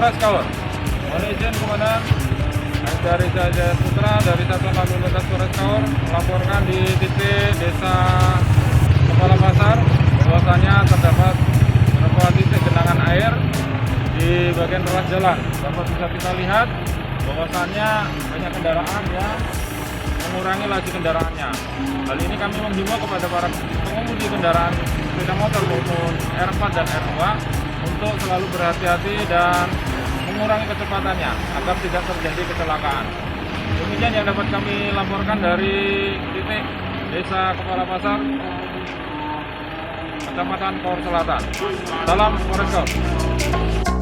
Polres Kaur. Mohon izin Komandan dari Jaya Putra dari Satuan Lalu Lintas Polres Kaur melaporkan di titik Desa Kepala Pasar bahwasanya terdapat beberapa titik genangan air di bagian ruas jalan. Dapat bisa kita lihat bahwasannya banyak kendaraan yang mengurangi laju kendaraannya. Hal ini kami menghimbau kepada para pengemudi kendaraan sepeda motor maupun R4 dan R2 untuk selalu berhati-hati dan mengurangi kecepatannya agar tidak terjadi kecelakaan. Demikian yang dapat kami laporkan dari titik Desa Kepala Pasar, Kecamatan Kaur Selatan. Salam Polres Kaur.